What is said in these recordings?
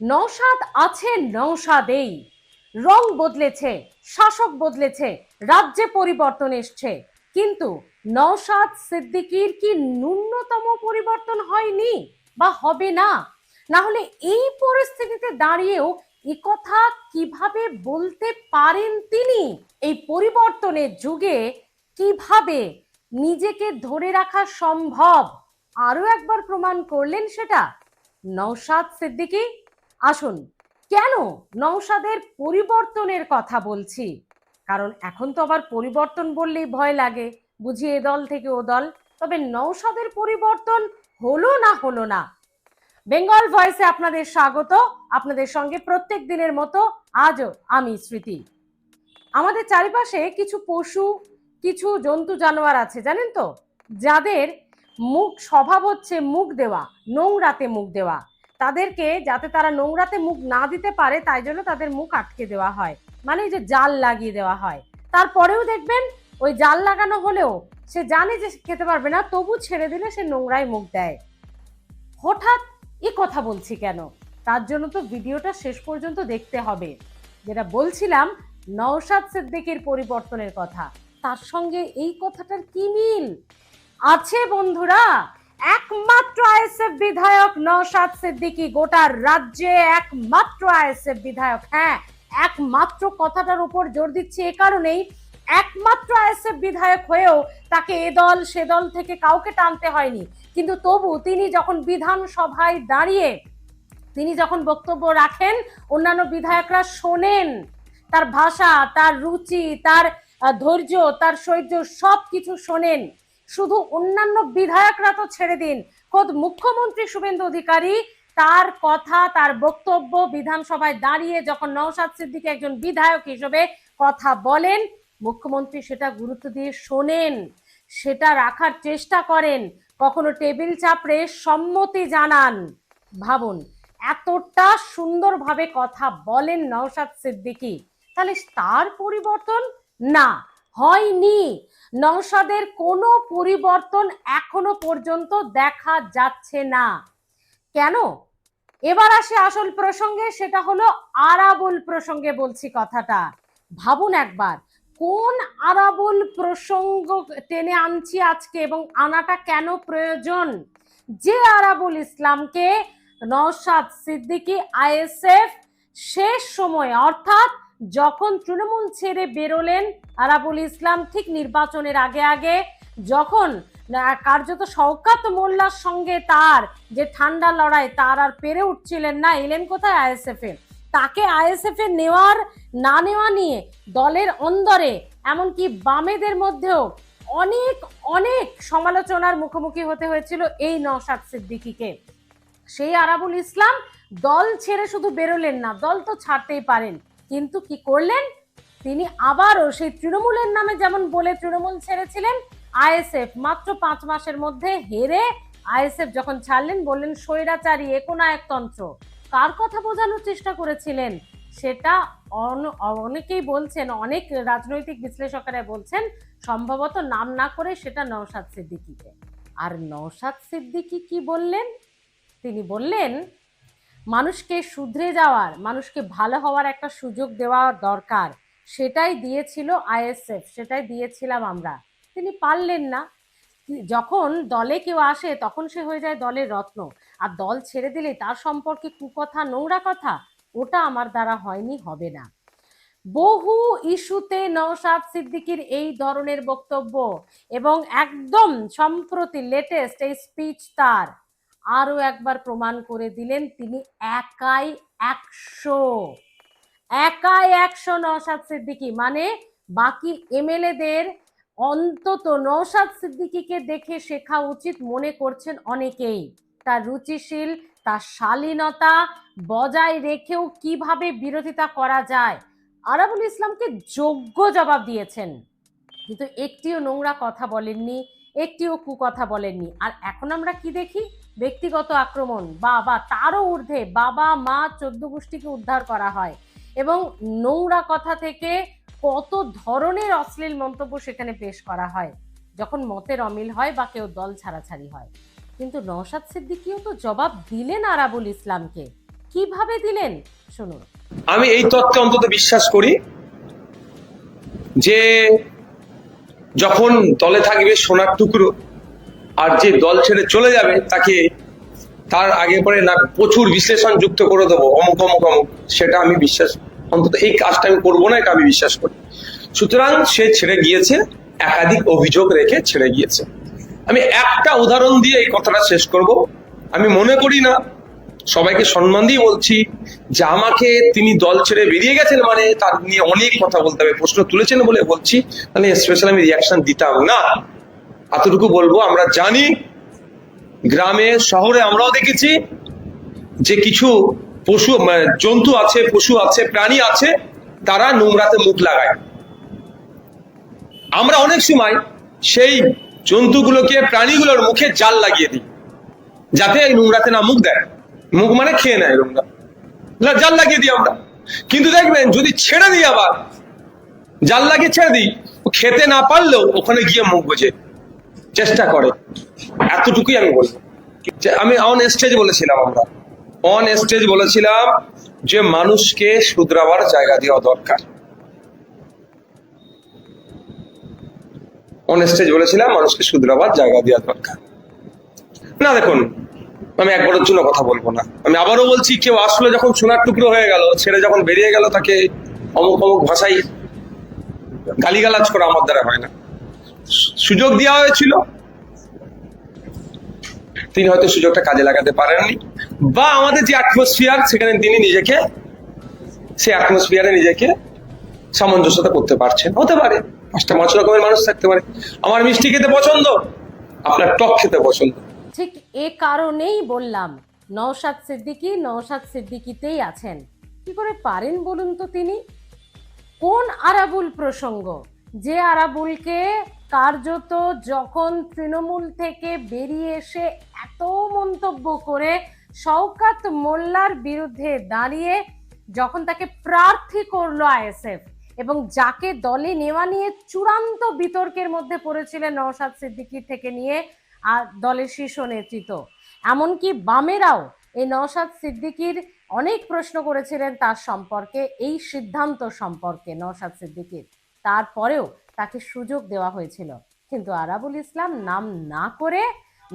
নওশাদ আছে নওশাদেই, রং বদলেছে, শাসক বদলেছে, রাজ্যে পরিবর্তন এসছে, কিন্তু নওশাদ সিদ্দিকীর কি ন্যূনতম পরিবর্তন হয়নি বা হবে না? না হলে এই পরিস্থিতিতে দাঁড়িয়েও কথা কিভাবে বলতে পারেন তিনি? এই পরিবর্তনের যুগে কিভাবে নিজেকে ধরে রাখা সম্ভব আরো একবার প্রমাণ করলেন সেটা নওশাদ সিদ্দিকী। আসুন, কেন নওশাদের পরিবর্তনের কথা বলছি? কারণ এখন তো আবার পরিবর্তন বললেই ভয় লাগে, বুঝি এ দল থেকে ও দল। তবে নওশাদের পরিবর্তন হলো না হলো না। বেঙ্গল ভয়েসে আপনাদের স্বাগত। আপনাদের সঙ্গে প্রত্যেক দিনের মতো আজও আমি স্মৃতি। আমাদের চারিপাশে কিছু পশু, কিছু জন্তু জানোয়ার আছে জানেন তো, যাদের মুখ স্বভাব হচ্ছে মুখ দেওয়া, নোংরাতে মুখ দেওয়া। তাদেরকে যাতে তারা নোংরাতে মুখ না দিতে পারে তাই জন্য তাদের মুখ আটকে দেওয়া হয়, মানে যে জাল লাগিয়ে দেওয়া হয়। তারপরেও দেখবেন ওই জাল লাগানো হলেও সে জানে যে খেতে পারবে না, তবু ছেড়ে দিলে সে নোংরায় মুখ দেয়। হঠাৎ এ কথা বলছি কেন? তার জন্য তো ভিডিওটা শেষ পর্যন্ত দেখতে হবে। যেটা বলছিলাম নওশাদ সিদ্দিকীর পরিবর্তনের কথা, তার সঙ্গে এই কথাটার কি মিল আছে বন্ধুরা? একমাত্র আইএসএফ বিধায়ক নওশাদ সিদ্দিকী, গোটা রাজ্যে একমাত্র আইএসএফ বিধায়ক। হ্যাঁ, একমাত্র কথাটার উপর জোর দিচ্ছি এ কারণেই, একমাত্র আইএসএফ বিধায়ক হয়েও তাকে এ দল সে দল থেকে কাউকে টানতে হয়নি। কিন্তু তবু তিনি যখন বিধানসভায় দাঁড়িয়ে তিনি যখন বক্তব্য রাখেন, অন্যান্য বিধায়করা শোনেন। তার ভাষা, তার রুচি, তার ধৈর্য, তার সৌর্য সবকিছু শোনেন। শুধু অন্যান্য বিধায়করা তো ছেড়ে দিন, খোদ মুখ্যমন্ত্রী শুভেন্দু অধিকারী তার কথা, তার বক্তব্য বিধানসভায় দাঁড়িয়ে যখন নওশাদ সিদ্দিকী একজন বিধায়ক হিসেবে কথা বলেন, মুখ্যমন্ত্রী সেটা গুরুত্ব দিয়ে শোনেন, সেটা রাখার চেষ্টা করেন, কখনো টেবিল চাপড়ে সম্মতি জানান। ভাবুন, এতটা সুন্দরভাবে কথা বলেন নওশাদ সিদ্দিকী, তাহলে তার পরিবর্তন না হয়নি। নওশাদের কোনো পরিবর্তন এখনো পর্যন্ত দেখা যাচ্ছে না। কেন? এবার আসে আসল প্রসঙ্গে, সেটা হলো আরাবুল প্রসঙ্গে বলছি কথাটা। ভাবুন একবার, কোন আরাবুল প্রসঙ্গ টেনে আনছি আজকে এবং আনাটা কেন প্রয়োজন? যে আরাবুল ইসলামকে নওশাদ সিদ্দিকী আইএসএফ শেষ সময়, অর্থাৎ যখন তৃণমূল ছেড়ে বেরোলেন আরাবুল ইসলাম ঠিক নির্বাচনের আগে আগে, যখন কার্যত শওকত মোল্লার সঙ্গে তার যে ঠান্ডা লড়াই, তার আর পেরে উঠছিলেন না, এলেন কোথায়? আইএসএফ এ। তাকে আইএসএফ এ নেওয়ার না নেওয়া নিয়ে দলের অন্দরে, এমনকি বামেদের মধ্যেও অনেক অনেক সমালোচনার মুখোমুখি হতে হয়েছিল এই নওশাদ সিদ্দিকীকে। সেই আরাবুল ইসলাম দল ছেড়ে শুধু বেরোলেন না, দল তো ছাড়তেই পারেন, কিন্তু কি করলেন? তিনি আবারও সেই তৃণমূলের নামে যেমন বলে তৃণমূল ছেড়েছিলেন, আইএসএফ মাত্র 5 মাসের মধ্যে হেরে আইএসএফ যখন ছাড়লেন, বললেন স্বৈরাচারী একনায়কতন্ত্র। কার কথা বোঝানোর চেষ্টা করেছিলেন সেটা অনেকেই বলছেন, অনেক রাজনৈতিক বিশ্লেষকেরা বলছেন সম্ভবত নাম না করে সেটা নওশাদ সিদ্দিকীকে। আর নওশাদ সিদ্দিকী কি বললেন? তিনি বললেন মানুষকে শুধরে যাওয়ার, মানুষকে ভালো হওয়ার একটা সুযোগ দেওয়া দরকার, সেটাই দিয়েছিল আইএসএফ, সেটাই দিয়েছিলাম আমরা। তিনি পারলেন না। যখন দলে কেউ আসে তখন সে হয়ে যায় দলের রত্ন, আর দল ছেড়ে দিলে তার সম্পর্কে কুকথা, নোংরা কথা, ওটা আমার দ্বারা হয়নি, হবে না। বহু ইস্যুতে নওশাদ সিদ্দিকীর এই ধরনের বক্তব্য, এবং একদম সম্প্রতি লেটেস্ট এই স্পিচ তার আরো একবার প্রমাণ করে দিলেন তিনি একাই 100, একাই 100 নওশাদ সিদ্দিকী। মানে বাকি এমএলএদের অন্তত নওশাদ সিদ্দিকীকে দেখে শেখা উচিত মনে করছেন অনেকেই। তার রুচিশীল, তার শালীনতা বজায় রেখেও কিভাবে বিরোধিতা করা যায়, আরাবুল ইসলামকে যোগ্য জবাব দিয়েছেন, কিন্তু একটিও নোংরা কথা বলেননি, একটিও কুকথা বলেননি। আর এখন আমরা কি দেখি? ব্যক্তিগত আক্রমণ, বাবা তারও ঊর্ধ্বে, বাবা মা 14 গোষ্ঠীকে উদ্ধার করা হয়, এবং নোংরা কথা থেকে কত ধরনের অশ্লীল মন্তব্য সেখানে পেশ করা হয় যখন মতের অমিল হয় বা কেউ দল ছাড়াছাড়ি হয়। কিন্তু নওশাদ সিদ্দিকীও তো জবাব দিলেন আরাবুল ইসলামকে। কিভাবে দিলেন শুনুন। আমি এই তত্ত্বে অন্তত বিশ্বাস করি যে যখন দলে থাকবে সোনার টুকরো, আর যে দল ছেড়ে চলে যাবে তাকে তার আগে পরে না প্রচুর বিশ্লেষণ যুক্ত করে দেবো অমুক অমুক অমুক, সেটা আমি বিশ্বাস, অন্তত এই কাজটা আমি করবো না, এটা আমি বিশ্বাস করি। সুতরাং সে ছেড়ে গিয়েছে, একাধিক অভিযোগ রেখে ছেড়ে গিয়েছে। আমি একটা উদাহরণ দিয়ে এই কথাটা শেষ করব। আমি মনে করি না, সবাইকে সম্মান দিয়ে বলছি, যে আমাকে তিনি দল ছেড়ে বেরিয়ে গেছেন মানে তার নিয়ে অনেক কথা বলতে হবে, প্রশ্ন তুলেছেন বলে বলছি, তাহলে স্পেশাল আমি রিয়াকশন দিতাম না। এতটুকু বলবো, আমরা জানি গ্রামে শহরে আমরাও দেখেছি যে কিছু পশু জন্তু আছে, পশু আছে, প্রাণী আছে, তারা নোংরাতে মুখ লাগায়। আমরা অনেক সময় সেই জন্তুগুলোকে, প্রাণীগুলোর মুখে জাল লাগিয়ে দিই যাতে এই নোংরাতে না মুখ দেয়। মুখ মানে খেয়ে নেয় নোংরা, জাল লাগিয়ে দিই আমরা। কিন্তু দেখবেন যদি ছেড়ে দিই, আবার জাল লাগিয়ে ছেড়ে দিই, খেতে না পারলেও ওখানে গিয়ে মুখ বুঝে চেষ্টা করে। এতটুকুই আমি বলবো। আমি অন স্টেজ বলেছিলাম, আমরা অন স্টেজ বলেছিলাম যে মানুষকে শুধরাবার জায়গা দেওয়া দরকার। অন স্টেজ বলেছিলাম মানুষকে শুধরাবার জায়গা দেওয়া দরকার। না দেখুন, আমি একবারের জন্য কথা বলবো না। আমি আবারও বলছি, কেউ আসলে যখন সোনার টুকরো হয়ে গেল, ছেড়ে যখন বেরিয়ে গেল, তাকে অমুক অমুক ভাষায় গালিগালাজ করা আমার দ্বারা হয় না। সুযোগ দেওয়া হয়েছিল, তিনি হয়তো সুযোগটা কাজে লাগাতে পারেননি, বা আমাদের যে অ্যাটমসফিয়ার, সেখানে তিনি নিজেকে, সেই অ্যাটমসফিয়ারে নিজেকে সামঞ্জস্যতা করতে পারছেন। হতে পারে 5 রকমের মানুষ থাকতে পারে। আমার মিষ্টি খেতে পছন্দ, আপনার টক খেতে পছন্দ। ঠিক এ কারণেই বললাম নওশাদ সিদ্দিকী নওশাদ সিদ্দিকীতেই আছেন। কি করে পারেন বলুন তো তিনি? কোন আরাবুল প্রসঙ্গ, যে আরাবুলকে কার্যত যখন তৃণমূল থেকে বেরিয়ে এসে এত মন্তব্য করে শওকত মোল্লার বিরুদ্ধে দাঁড়িয়ে যখন তাকে প্রার্থী করলো আইএসএফ, এবং যাকে দলে নেওয়া নিয়ে চূড়ান্ত বিতর্কের মধ্যে পড়েছিলেন নওশাদ সিদ্দিকী থেকে নিয়ে আর দলের শীর্ষ নেতৃত্ব, এমনকি বামেরাও এই নওশাদ সিদ্দিকীর অনেক প্রশ্ন করেছিলেন তার সম্পর্কে, এই সিদ্ধান্ত সম্পর্কে নওশাদ সিদ্দিকীর। তারপরেও তাকে সুযোগ দেওয়া হয়েছিল, কিন্তু আরাবুল ইসলাম নাম না করে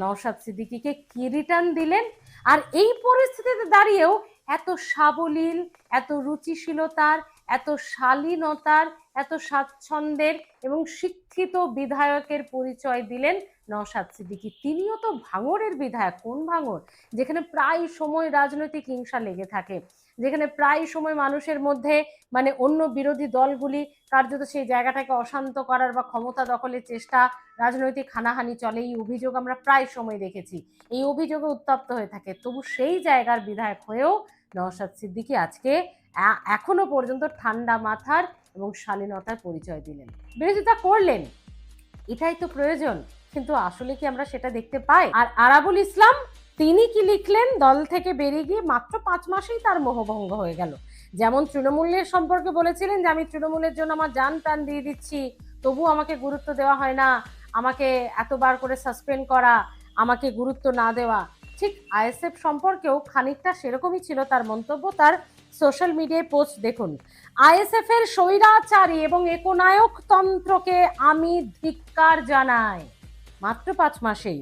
নওশাদ সিদ্দিকীকে কি রিটার্ন দিলেন? আর এই পরিস্থিতিতে দাঁড়িয়েও এত সাবলীল, এত রুচিশীলতার, এত শালীনতার, এত স্বাচ্ছন্দ্যের এবং শিক্ষিত বিধায়কের পরিচয় দিলেন নওশাদ সিদ্দিকী। তিনিও তো ভাঙড়ের বিধায়ক। কোন ভাঙড়? যেখানে প্রায় সময় রাজনৈতিক হিংসা লেগে থাকে, যেখানে প্রায় সময় মানুষের মধ্যে মানে অন্য বিরোধী দলগুলি কার্যত সেই জায়গাটাকে অশান্ত করার বা ক্ষমতা দখলের চেষ্টা, রাজনৈতিক হানাহানি চলে। এই অভিযোগ আমরা প্রায় সময় দেখেছি, এই অভিযোগে উত্তপ্ত হয়ে থাকে। তবু সেই জায়গার বিধায়ক হয়েও নওশাদ সিদ্দিকী আজকে এখনো পর্যন্ত ঠান্ডা মাথার এবং শালীনতার পরিচয় দিলেন, বিরোধিতা করলেন। এটাই তো প্রয়োজন, কিন্তু আসলে কি আমরা সেটা দেখতে পাই? আর আরাবুল ইসলাম তিনি কি লিখলেন? দল থেকে বেরিয়ে গিয়ে মাত্র 5 মাসেই তার মোহভঙ্গ হয়ে গেল। যেমন তৃণমূলের সম্পর্কে বলেছিলেন যে আমি তৃণমূলের জন্য আমার জান প্রাণ দিয়ে দিচ্ছি, তবু আমাকে গুরুত্ব দেওয়া হয় না, আমাকে এতবার করে সাসপেন্ড করা, আমাকে গুরুত্ব না দেওয়া। ঠিক আইএসএফ সম্পর্কেও খানিকটা সেরকমই ছিল তার মন্তব্য। তার সোশ্যাল মিডিয়ায় পোস্ট দেখুন, আইএসএফ এর স্বৈরাচারী এবং একনায়ক তন্ত্রকে আমি ধিক্কার জানাই। মাত্র 5 মাসেই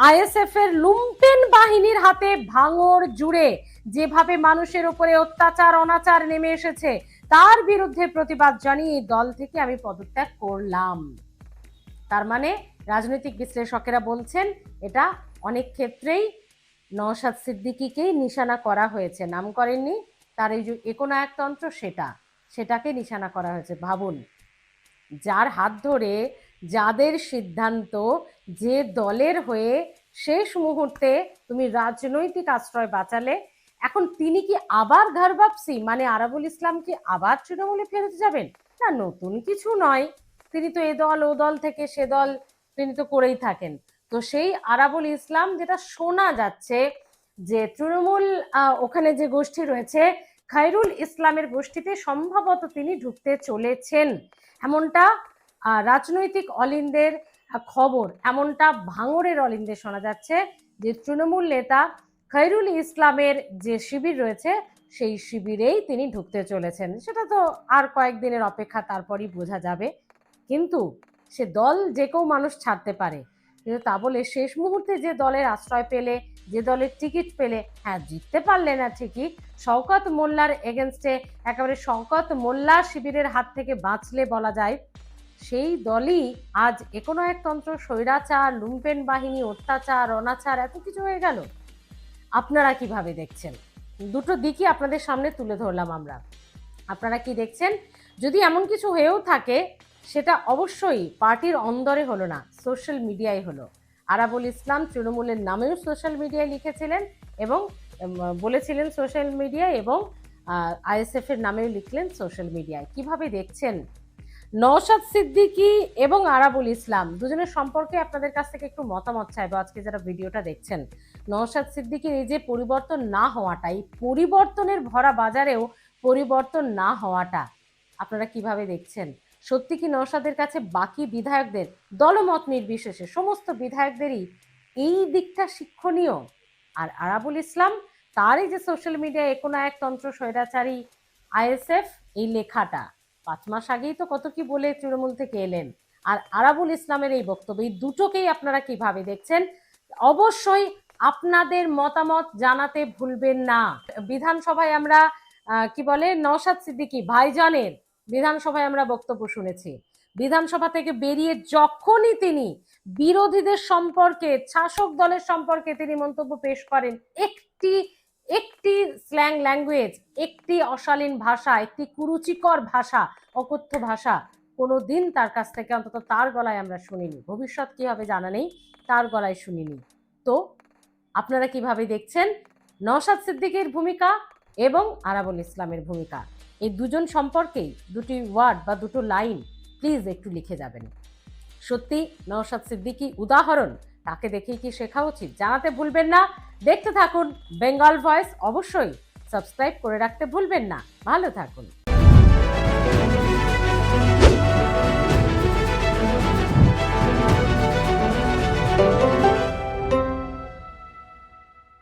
আইএসএফ এর লুম্পেন বাহিনীর হাতে ভাঙড় জুড়ে যেভাবে মানুষের উপরে অত্যাচার অনাচার নেমে এসেছে, তার বিরুদ্ধে প্রতিবাদ জানিয়ে দল থেকে আমি পদত্যাগ করলাম। তার মানে রাজনৈতিক বিশ্লেষকেরা বলছেন এটা অনেক ক্ষেত্রেই নওশাদ সিদ্দিকীকেই নিশানা করা হয়েছে, নাম করেননি তার এই যে একনায়কতন্ত্র, সেটাকে নিশানা করা হয়েছে। ভাবুন, যার হাত ধরে, যাদের সিদ্ধান্ত, যে দলের হয়ে শেষ মুহূর্তে তুমি রাজনৈতিক আশ্রয় বাঁচালে, এখন তিনি কি আবার ঘর বাপসি, মানে আরাবুল ইসলাম কি আবার তৃণমূলে ফেরত যাবেন? না, নতুন কিছু নয়, তিনি তো এ দল ও দল থেকে সে দল তিনি তো করেই থাকেন। তো সেই আরাবুল ইসলাম, যেটা শোনা যাচ্ছে যে তৃণমূল ওখানে যে গোষ্ঠী রয়েছে খায়রুল ইসলামের গোষ্ঠীতে সম্ভবত তিনি ঢুকতে চলেছেন, এমনটা রাজনৈতিক অলিন্দের খবর, এমনটা ভাঙড়ের অলিন্দে শোনা যাচ্ছে যে তৃণমূল নেতা খৈরুল ইসলামের যে শিবির রয়েছে সেই শিবিরেই তিনি ঢুকতে চলেছেন। সেটা তো আর কয়েকদিনের অপেক্ষা, তারপরই বোঝা যাবে। কিন্তু সে দল যে কেউ মানুষ ছাড়তে পারে, কিন্তু তা বলে শেষ মুহূর্তে যে দলের আশ্রয় পেলে, যে দলের টিকিট পেলে, হ্যাঁ জিততে পারলে না ঠিকই, শওকত মোল্লার এগেনস্টে একেবারে শওকত মোল্লা শিবিরের হাত থেকে বাঁচলে বলা যায়, সেই দলই আজ একনায়কতন্ত্র, স্বৈরাচার, লুম্পেন বাহিনী, অত্যাচার, অনাচার এত কিছু হয়ে গেল। আপনারা কিভাবে দেখছেন? দুটো দিকই আপনাদের সামনে তুলে ধরলাম আমরা। আপনারা কি দেখছেন? যদি এমন কিছু হয়েও থাকে, সেটা অবশ্যই পার্টির অন্দরে হলো না, সোশ্যাল মিডিয়ায় হলো। আরাবুল ইসলাম তৃণমূলের নামেও সোশ্যাল মিডিয়ায় লিখেছিলেন এবং বলেছিলেন সোশ্যাল মিডিয়ায়, এবং আইএসএফ এর নামেও লিখলেন সোশ্যাল মিডিয়ায়। কিভাবে দেখছেন? নওশাদ সিদ্দিকী এবং আরাবুল ইসলাম দুজনের সম্পর্কে আপনাদের কাছ থেকে একটু মতামত চাইবো আজকে যারা ভিডিওটা দেখছেন। নওশাদ সিদ্দিকীর এই যে পরিবর্তন না হওয়াটাই, পরিবর্তনের ভরা বাজারেও পরিবর্তন না হওয়াটা আপনারা কিভাবে দেখছেন? সত্যি কি নওশাদের কাছে বাকি বিধায়কদের, দলমত নির্বিশেষে সমস্ত বিধায়কদেরই এই দিকটা শিক্ষণীয়? আর আরাবুল ইসলাম, তার এই যে সোশ্যাল মিডিয়ায় একনায়কতন্ত্র, স্বৈরাচারী, আইএসএফ, এই লেখাটা 5 মাস আগেই তো কত কি বলে তৃণমূল থেকে এলেন। আর আরাবুল ইসলামের এই বক্তব্য, এই দুটোকেই আপনারা কিভাবে দেখছেন? অবশ্যই আপনাদের মতামত জানাতে ভুলবেন না। বিধানসভায় আমরা কি বলে, নওশাদ সিদ্দিকী ভাইজানের বিধানসভায় আমরা বক্তব্য শুনেছি। বিধানসভা থেকে বেরিয়ে যখনই তিনি বিরোধীদের সম্পর্কে, শাসক দলের সম্পর্কে তিনি মন্তব্য পেশ করেন, একটি একটি স্ল্যাং ল্যাঙ্গুয়েজ, একটি অশালীন ভাষা, একটি কুরুচিকর ভাষা, অকথ্য ভাষা কোনোদিন তার কাছ থেকে, অন্তত তার গলায় আমরা শুনিনি। ভবিষ্যৎ কি হবে জানা নেই, তার গলায় শুনিনি। তো আপনারা কিভাবে দেখছেন নওশাদ সিদ্দিকীর ভূমিকা এবং আরাবুল ইসলামের ভূমিকা? এই দুজন সম্পর্কেই দুটি ওয়ার্ড বা দুটো লাইন প্লিজ একটু লিখে যাবেন। সত্যি নওশাদ সিদ্দিকী উদাহরণ, তাকে দেখেই কি শেখা উচিত? জানাতে ভুলবেন না। দেখতে থাকুন বেঙ্গল ভয়েস, অবশ্যই সাবস্ক্রাইব করে রাখতে ভুলবেন না। ভালো থাকুন।